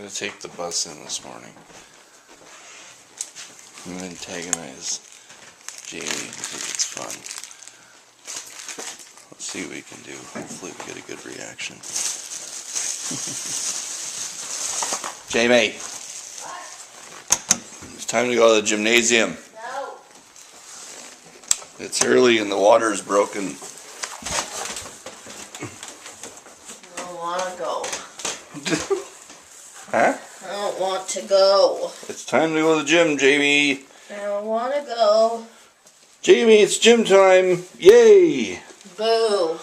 gonna take the bus in this morning and antagonize Jamie because it's fun. Let's see what we can do. Hopefully we get a good reaction. JayMatt, it's time to go to the gymnasium. No. It's early and the water's broken. I don't want to go. Huh? I don't want to go. It's time to go to the gym, Jamie. I don't want to go. Jamie, it's gym time. Yay! Boo.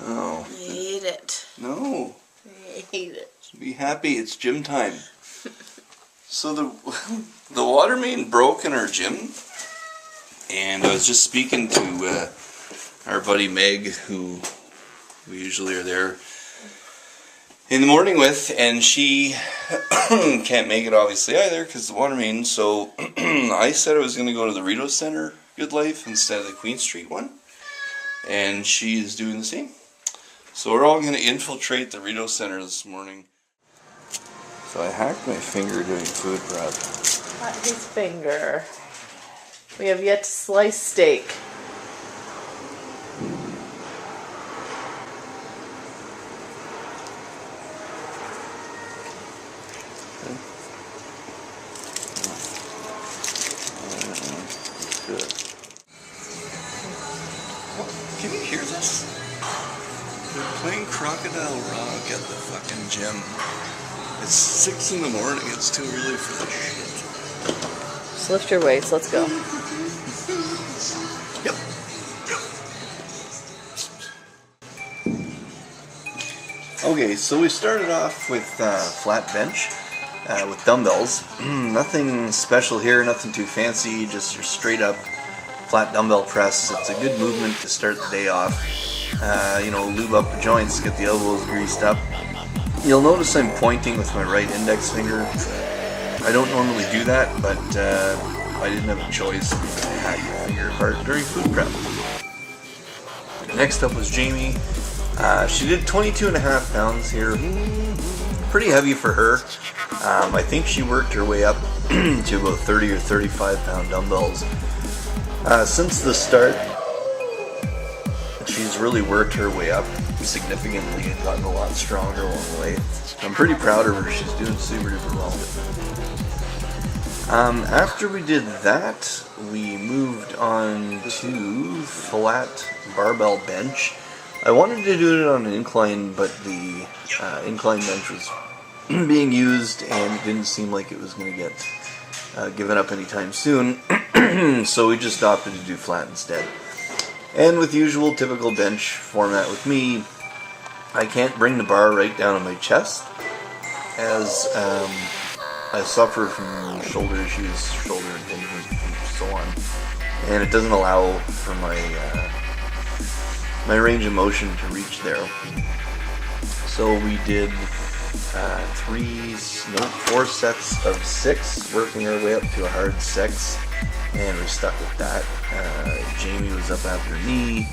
Oh. I hate it. No. I hate it. Be happy, it's gym time. So the water main broke in our gym, and I was just speaking to our buddy Meg, who we usually are there in the morning with, and she can't make it obviously either because the water main. So I said I was going to go to the Rideau Center Good Life instead of the Queen Street one, and she is doing the same. So we're all going to infiltrate the Rideau Center this morning. So I hacked my finger doing food prep. Not his finger. We have yet to slice steak. Good. Can you hear this? They're playing Crocodile Rock at the fucking gym. It's 6 in the morning. It's too early for this shit. Just lift your weights. Let's go. Yep. Okay, so we started off with flat bench with dumbbells. Nothing special here, nothing too fancy, just your straight up flat dumbbell press. It's a good movement to start the day off. Lube up the joints, get the elbows greased up. You'll notice I'm pointing with my right index finger. I don't normally do that, but I didn't have a choice. I had my finger apart during food prep. Next up was Jamie. She did 22.5 pounds here. Pretty heavy for her. I think she worked her way up to about 30 or 35 pound dumbbells. Since the start, she's really worked her way up significantly and gotten a lot stronger along the way. I'm pretty proud of her. She's doing super duper well. After we did that, we moved on to flat barbell bench. I wanted to do it on an incline, but the incline bench was being used and it didn't seem like it was going to get given up anytime soon, so we just opted to do flat instead. And with usual typical bench format with me, I can't bring the bar right down on my chest, as I suffer from shoulder issues, shoulder impingement, and so on, and it doesn't allow for my range of motion to reach there. So we did 4 sets of 6, working our way up to a hard 6, and we're stuck with that. Jamie was up after me.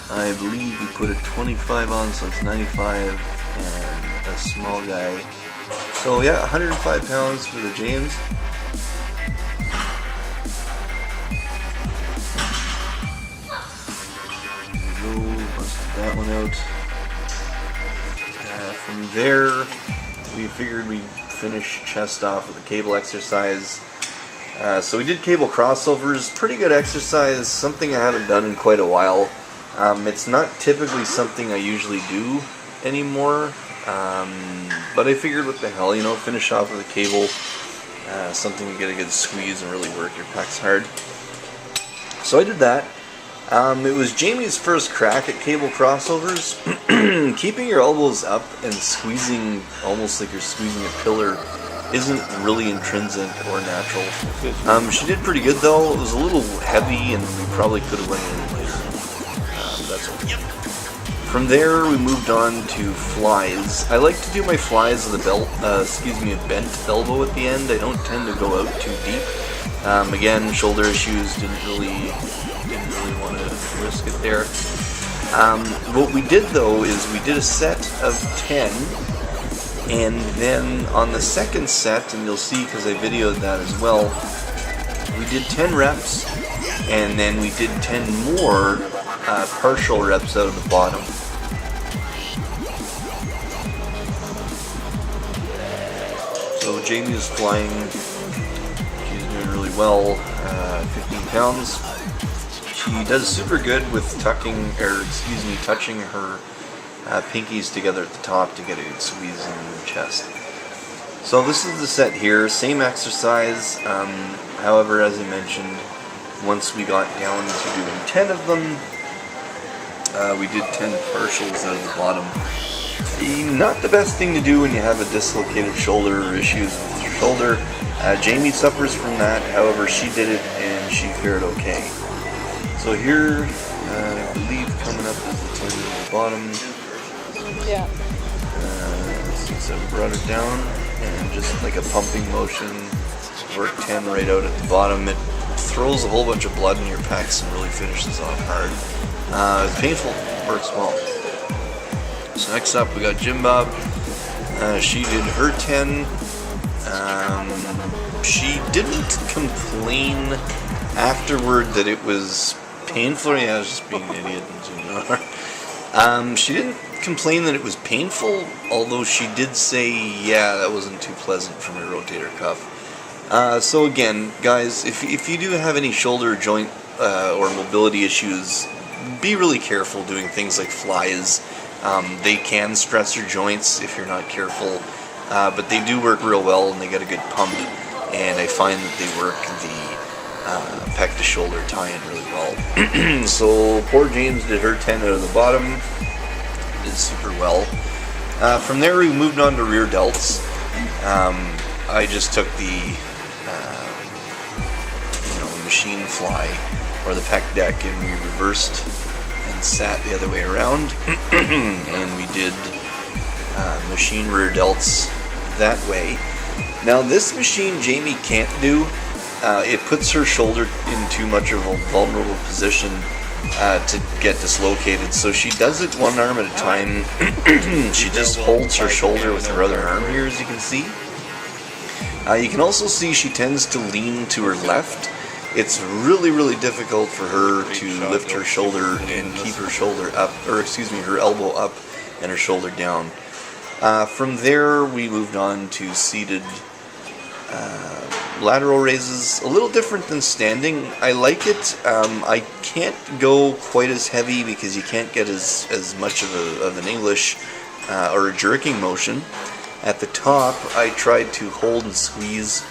I believe we put a 25 on, so it's 95, and a small guy. So yeah, 105 pounds for the James. Busted that one out. From there, we figured we'd finish chest off with a cable exercise. So we did cable crossovers, pretty good exercise, something I haven't done in quite a while. It's not typically something I usually do anymore, but I figured what the hell, finish off with a cable, something to get a good squeeze and really work your pecs hard. So I did that. It was Jamie's first crack at cable crossovers. Keeping your elbows up and squeezing almost like you're squeezing a pillar isn't really intrinsic or natural. She did pretty good though. It was a little heavy and we probably could have went in later. That's okay. From there we moved on to flies. I like to do my flies with a bent elbow at the end. I don't tend to go out too deep. Again, shoulder issues, didn't really want to risk it there. What we did though is we did a set of 10 And then on the second set, and you'll see because I videoed that as well, we did 10 reps, and then we did 10 more partial reps out of the bottom. So Jamie is flying, she's doing really well, 15 pounds. She does super good with touching her pinkies together at the top to get a good squeeze in the chest. So this is the set here, same exercise, however, as I mentioned, once we got down to doing 10 of them, we did 10 partials out of the bottom. Not the best thing to do when you have a dislocated shoulder or issues with your shoulder. Jamie suffers from that, however she did it and she fared okay. So here, I believe coming up is the 10 at the bottom. Yeah. Since I brought it down, and just like a pumping motion, work 10 right out at the bottom. It throws a whole bunch of blood in your pecs and really finishes off hard. It's painful, works well. So next up we got Jim Bob. She did her 10. She didn't complain afterward that it was painful. Yeah, I was just being an idiot and zoomed on her. She didn't complain that it was painful, although she did say, yeah, that wasn't too pleasant for my rotator cuff. So again, guys, if you do have any shoulder joint or mobility issues, be really careful doing things like flies. They can stress your joints if you're not careful, but they do work real well and they get a good pump, and I find that they work the pec to shoulder tie-in really well. So poor James did her 10 out of the bottom, did super well. From there we moved on to rear delts. I just took the machine fly or the pec deck, and we reversed and sat the other way around, and we did machine rear delts that way. Now this machine Jamie can't do. It puts her shoulder in too much of a vulnerable position to get dislocated, so she does it one arm at a time. She just holds her shoulder with her other arm here, as you can see. You can also see she tends to lean to her left. It's really, really difficult for her to lift her shoulder and keep her shoulder up, or excuse me, her elbow up and her shoulder down. From there, we moved on to seated lateral raises. A little different than standing. I like it. I can't go quite as heavy because you can't get as much of an English or a jerking motion. At the top, I tried to hold and squeeze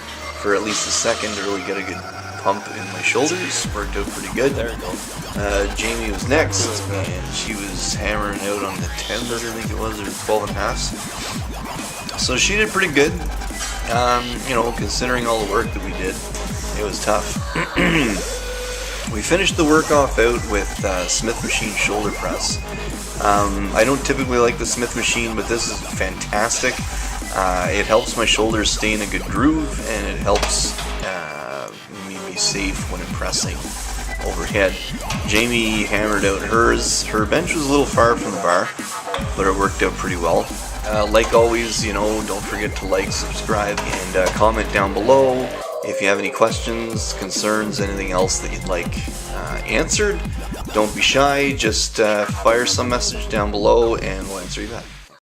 for at least a second to really get a good pump in my shoulders. Worked out pretty good. There we go. Jamie was next, and she was hammering out on the 10s, I think it was, or 12 and a half. So she did pretty good. Considering all the work that we did, it was tough. We finished the work off out with Smith machine shoulder press. I don't typically like the Smith machine, but this is fantastic. It helps my shoulders stay in a good groove, and it helps me be safe when I'm pressing overhead. Jamie hammered out hers. Her bench was a little far from the bar, but it worked out pretty well. Like always, don't forget to like, subscribe, and comment down below if you have any questions, concerns, anything else that you'd like answered. Don't be shy, just fire some message down below and we'll answer you back.